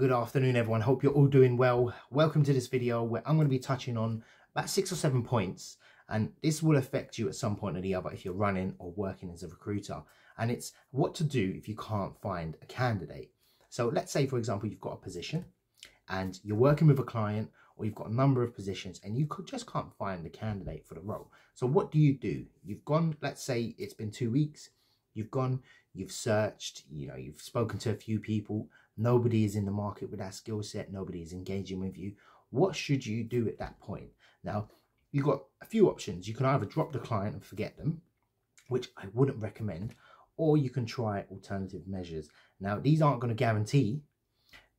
Good afternoon, everyone. Hope you're all doing well. Welcome to this video where I'm going to be touching on about 6 or 7 points, and this will affect you at some point or the other if you're running or working as a recruiter. And it's what to do if you can't find a candidate. So let's say, for example, you've got a position and you're working with a client, or you've got a number of positions and you just can't find a candidate for the role. So what do? You've gone, let's say it's been 2 weeks, you've searched, you've spoken to a few people, nobody is in the market with that skill set, nobody is engaging with you. What should you do at that point? Now, you've got a few options. You can either drop the client and forget them, which I wouldn't recommend, or you can try alternative measures. Now, these aren't going to guarantee,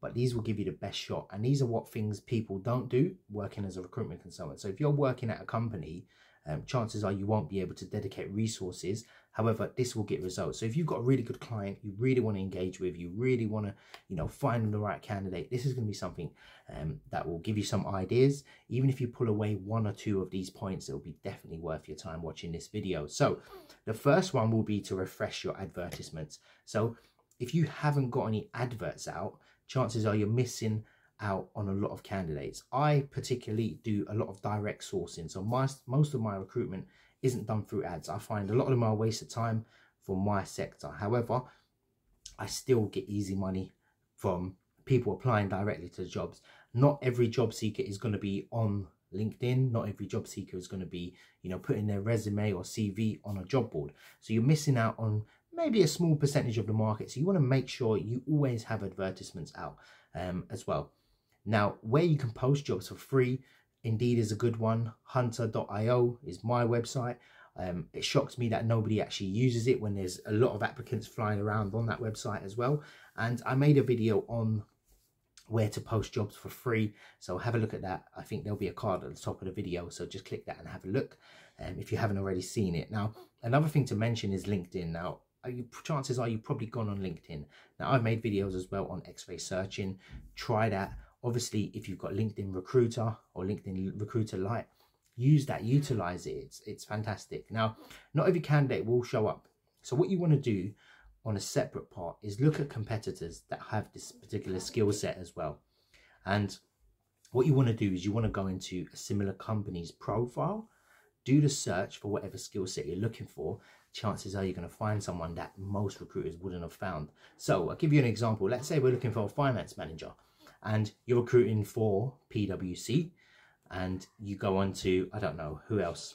but these will give you the best shot. And these are what things people don't do working as a recruitment consultant. So if you're working at a company, chances are you won't be able to dedicate resources. However, this will get results. So if you've got a really good client you really want to engage with, you really want to, find them the right candidate, this is going to be something that will give you some ideas. Even if you pull away 1 or 2 of these points, it will be definitely worth your time watching this video. So the first one will be to refresh your advertisements. So if you haven't got any adverts out, chances are you're missing out on a lot of candidates. I particularly do a lot of direct sourcing, so most of my recruitment isn't done through ads. I find a lot of them are a waste of time for my sector. However, I still get easy money from people applying directly to the jobs. Not every job seeker is going to be on LinkedIn. Not every job seeker is going to be, putting their resume or CV on a job board. So you're missing out on maybe a small percentage of the market. So you want to make sure you always have advertisements out as well. Now, where you can post jobs for free, Indeed is a good one. Hunter.io is my website. It shocks me that nobody actually uses it when there's a lot of applicants flying around on that website as well. And I made a video on where to post jobs for free, so have a look at that. I think there'll be a card at the top of the video, so just click that and have a look if you haven't already seen it. Now, another thing to mention is LinkedIn. Now, chances are you've probably gone on LinkedIn. Now, I've made videos as well on X-ray searching. Try that. Obviously, if you've got LinkedIn Recruiter or LinkedIn Recruiter Lite, use that, utilize it. It's fantastic. Now, not every candidate will show up. So what you want to do on a separate part is look at competitors that have this particular skill set as well. And what you want to do is you want to go into a similar company's profile, do the search for whatever skill set you're looking for. Chances are you're going to find someone that most recruiters wouldn't have found. So I'll give you an example. Let's say we're looking for a finance manager and you're recruiting for PwC, and you go on to, I don't know, who else?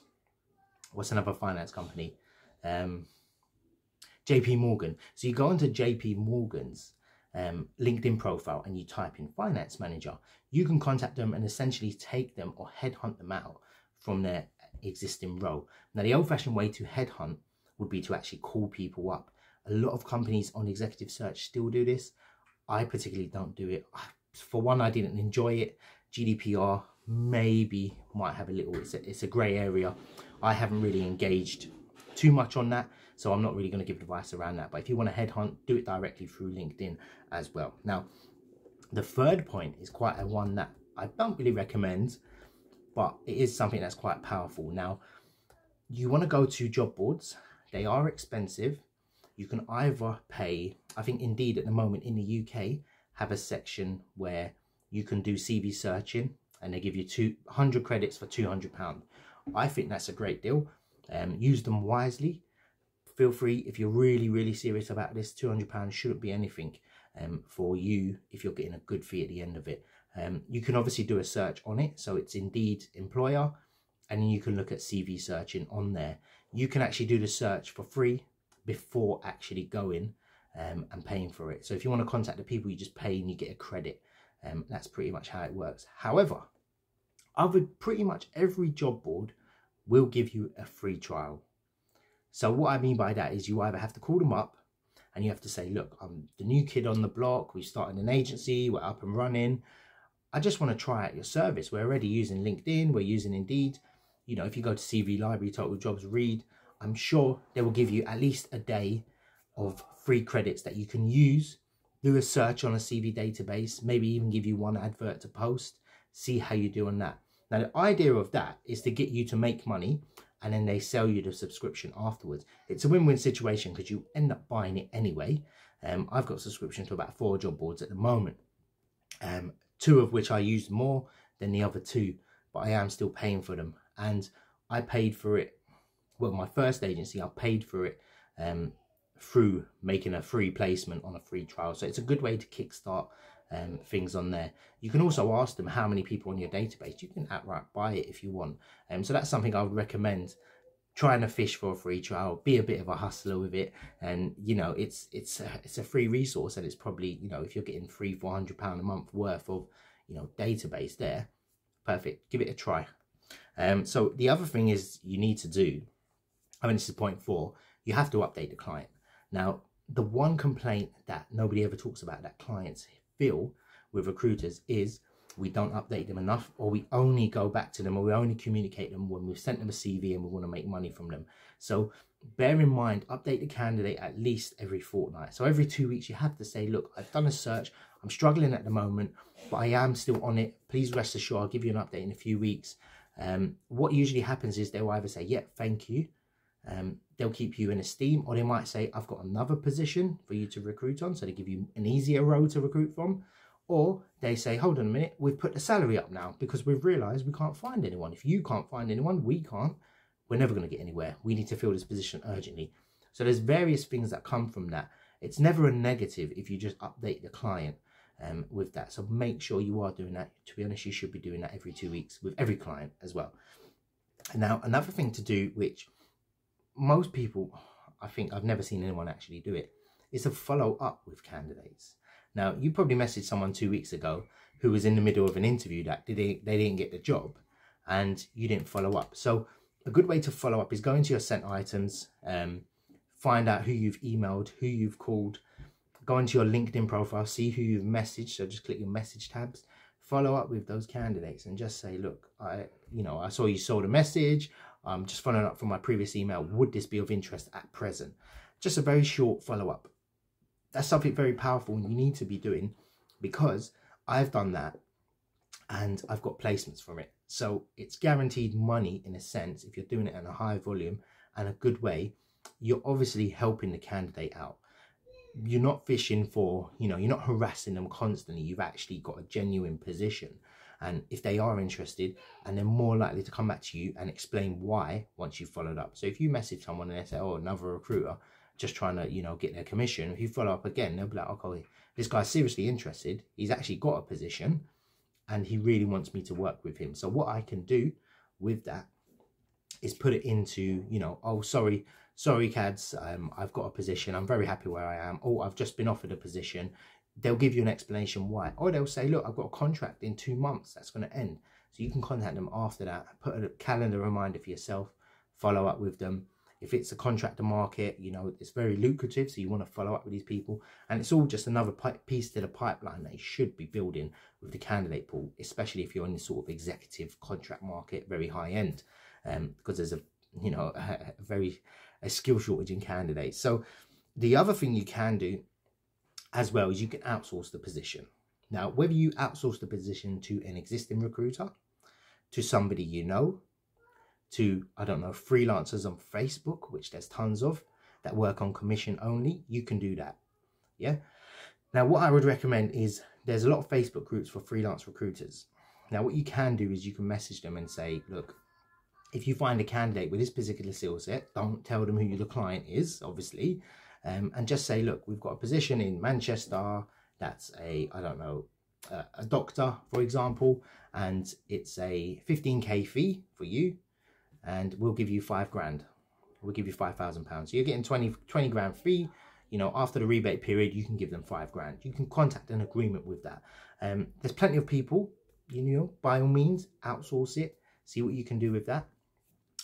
What's another finance company? JP Morgan. So you go onto JP Morgan's LinkedIn profile and you type in finance manager. You can contact them and essentially take them or headhunt them out from their existing role. Now, the old-fashioned way to headhunt would be to actually call people up. A lot of companies on executive search still do this. I particularly don't do it. For one, I didn't enjoy it. GDPR maybe might have a little, it's a grey area. I haven't really engaged too much on that, so I'm not really going to give advice around that. But if you want to headhunt, do it directly through LinkedIn as well. Now, the third point is quite a one that I don't really recommend, but it is something that's quite powerful. Now, you want to go to job boards. They are expensive. You can either pay, I think Indeed at the moment in the UK have a section where you can do CV searching and they give you 200 credits for £200. I think that's a great deal. Use them wisely. Feel free, if you're really serious about this, £200 shouldn't be anything for you if you're getting a good fee at the end of it. You can obviously do a search on it, so it's Indeed employer, and then you can look at CV searching on there. You can actually do the search for free before actually going and paying for it. So if you want to contact the people, you just pay and you get a credit. That's pretty much how it works. However, pretty much every job board will give you a free trial. So what I mean by that is you either have to call them up and you have to say, look, I'm the new kid on the block. We started an agency. We're up and running. I just want to try out your service. We're already using LinkedIn. We're using Indeed. If you go to CV Library, Total Jobs, Read, I'm sure they will give you at least a day of free credits that you can use. Do a search on a CV database, maybe even give you one advert to post, see how you do on that. Now, the idea of that is to get you to make money and then they sell you the subscription afterwards. It's a win-win situation because you end up buying it anyway. I've got a subscription to about 4 job boards at the moment. two of which I used more than the other two, but I am still paying for them. And I paid for it, well, my first agency, I paid for it through making a free placement on a free trial. So it's a good way to kickstart things on there. You can also ask them how many people on your database. You can outright buy it if you want. So that's something I would recommend. Trying to fish for a free trial, be a bit of a hustler with it, and you know it's a free resource, and it's probably, you know, if you're getting £300-400 a month worth of, you know, database there, perfect. Give it a try. So the other thing is you need to do, I mean, this is point 4, you have to update the client. Now, the one complaint that nobody ever talks about that clients feel with recruiters is we don't update them enough, or we only go back to them, or we only communicate them when we've sent them a CV and we want to make money from them. So bear in mind, update the candidate at least every fortnight. So every 2 weeks you have to say, look, I've done a search, I'm struggling at the moment, but I am still on it. Please rest assured, I'll give you an update in a few weeks. What usually happens is they'll either say, yeah, thank you. They'll keep you in esteem, or they might say, I've got another position for you to recruit on. So they give you an easier row to recruit from. Or they say, hold on a minute, we've put the salary up now because we've realised we can't find anyone. If you can't find anyone, we can't. We're never going to get anywhere. We need to fill this position urgently. So there's various things that come from that. It's never a negative if you just update the client with that. So make sure you are doing that. To be honest, you should be doing that every 2 weeks with every client as well. And now another thing to do, which most people, I think I've never seen anyone actually do it, is to follow up with candidates. Now, you probably messaged someone 2 weeks ago who was in the middle of an interview that they didn't get the job, and you didn't follow up. So a good way to follow up is go into your sent items, find out who you've emailed, who you've called, go into your LinkedIn profile, see who you've messaged. So just click your message tabs, follow up with those candidates and just say, look, I saw you sold a message. I'm just following up from my previous email. Would this be of interest at present? Just a very short follow up. That's something very powerful you need to be doing, because I've done that and I've got placements from it. So it's guaranteed money in a sense. If you're doing it in a high volume and a good way, you're obviously helping the candidate out. You're not fishing for, you're not harassing them constantly. You've actually got a genuine position. And if they are interested, and they're more likely to come back to you and explain why once you've followed up. So if you message someone and they say, oh, another recruiter, just trying to, get their commission. If you follow up again, they'll be like, okay, this guy's seriously interested. He's actually got a position and he really wants me to work with him. So what I can do with that is put it into, oh, sorry, Cads, I've got a position. I'm very happy where I am. Oh, I've just been offered a position. They'll give you an explanation why. Or they'll say, look, I've got a contract in 2 months that's going to end. So you can contact them after that, put a calendar reminder for yourself, follow up with them. If it's a contractor market, it's very lucrative, so you want to follow up with these people. And it's all just another piece to the pipeline that you should be building with the candidate pool, especially if you're in this sort of executive contract market, very high end, because there's a skill shortage in candidates. So the other thing you can do as well is you can outsource the position. Now, whether you outsource the position to an existing recruiter, to somebody to, I don't know, freelancers on Facebook, which there's tons of, that work on commission only, you can do that. Yeah. Now, what I would recommend is there's a lot of Facebook groups for freelance recruiters. Now, what you can do is you can message them and say, look, if you find a candidate with this particular skill set, don't tell them who the client is, obviously, and just say, look, we've got a position in Manchester that's a doctor, for example, and it's a 15k fee for you. And we'll give you $5,000. We'll give you £5,000. So you're getting 20 grand fee. After the rebate period, you can give them $5,000. You can contact an agreement with that. There's plenty of people, by all means, outsource it. See what you can do with that.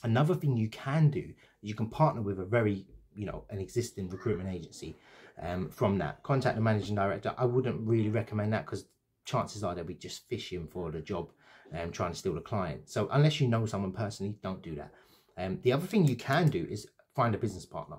Another thing you can do is you can partner with a very, an existing recruitment agency. From that, contact the managing director. I wouldn't really recommend that because chances are they'll be just fishing for the job and trying to steal the client. So unless you know someone personally, don't do that. The other thing you can do is find a business partner.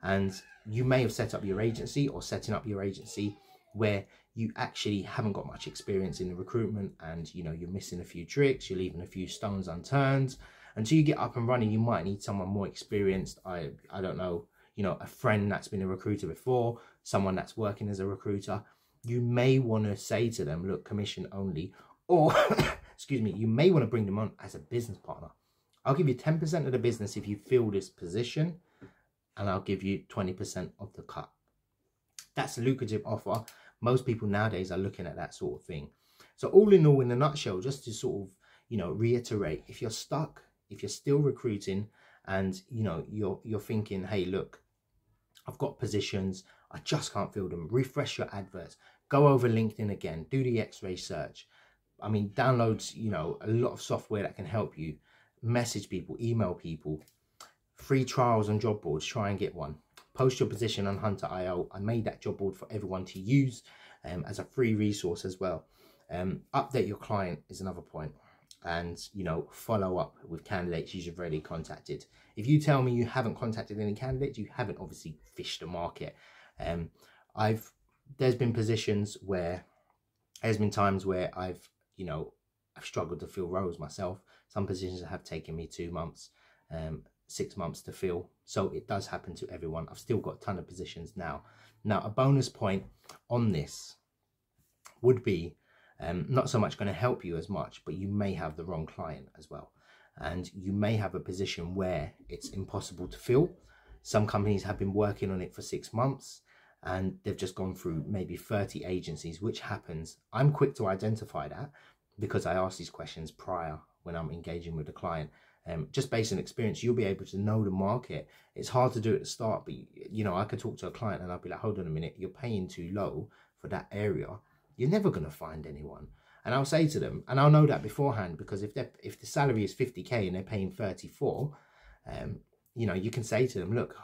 And you may have set up your agency or setting up your agency where you actually haven't got much experience in the recruitment, and you're missing a few tricks, you're leaving a few stones unturned. Until you get up and running, you might need someone more experienced. I don't know, a friend that's been a recruiter before, someone that's working as a recruiter. you may want to say to them, look, commission only, or excuse me, you may want to bring them on as a business partner. I'll give you 10% of the business if you fill this position, and I'll give you 20% of the cut. That's a lucrative offer. Most people nowadays are looking at that sort of thing. So all in all, in a nutshell, just to sort of, you know, reiterate, if you're stuck, if you're still recruiting and, you know, you're thinking, hey, look, I've got positions, I just can't fill them, refresh your adverts, go over LinkedIn again, do the X-ray search. I mean, download, you know, a lot of software that can help you. Message people, email people, free trials on job boards, try and get one. Post your position on Hunter.io. I made that job board for everyone to use as a free resource as well. Update your client is another point. And, you know, follow up with candidates you've already contacted. If you tell me you haven't contacted any candidates, you haven't obviously fished the market. There's been positions where, there's been times where I've struggled to fill roles myself. Some positions have taken me 2 months, 6 months to fill. So it does happen to everyone. I've still got a ton of positions now. Now, a bonus point on this would be, not so much going to help you as much, but you may have the wrong client as well. And you may have a position where it's impossible to fill. Some companies have been working on it for 6 months and they've just gone through maybe 30 agencies, which happens. I'm quick to identify that because I ask these questions prior when I'm engaging with the client. Just based on experience, you'll be able to know the market. It's hard to do at the start, but you know, I could talk to a client and I'll be like, hold on a minute, you're paying too low for that area. You're never going to find anyone. And I'll say to them, and I'll know that beforehand, because if the salary is 50k and they're paying 34, you know, you can say to them, look,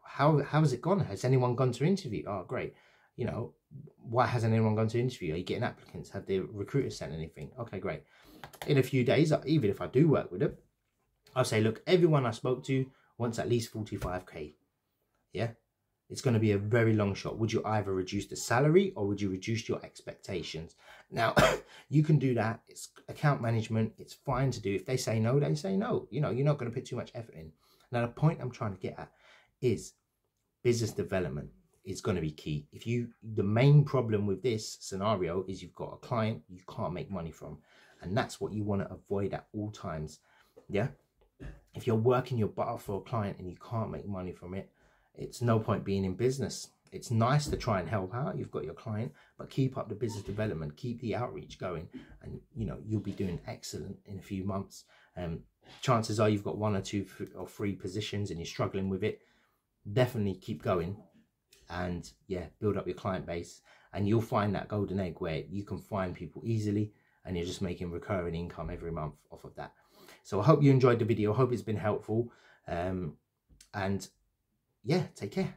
how has it gone? Has anyone gone to interview? Oh, great. You know, why hasn't anyone gone to interview? Are you getting applicants? Have the recruiters sent anything? Okay, great. In a few days, even if I do work with them, I'll say, look, everyone I spoke to wants at least 45k. Yeah. It's going to be a very long shot. Would you either reduce the salary or would you reduce your expectations? Now, you can do that. It's account management. It's fine to do. If they say no, they say no. You know, you're not going to put too much effort in. Now, the point I'm trying to get at is business development is going to be key. The main problem with this scenario is you've got a client you can't make money from. And that's what you want to avoid at all times. Yeah. If you're working your butt off for a client and you can't make money from it, it's no point being in business. It's nice to try and help out. You've got your client, but keep up the business development, keep the outreach going, and you know, you'll be doing excellent in a few months. Chances are you've got 1 or 2 or 3 positions and you're struggling with it. Definitely keep going and yeah, build up your client base, and you'll find that golden egg where you can find people easily and you're just making recurring income every month off of that. So I hope you enjoyed the video. I hope it's been helpful. And yeah, take care.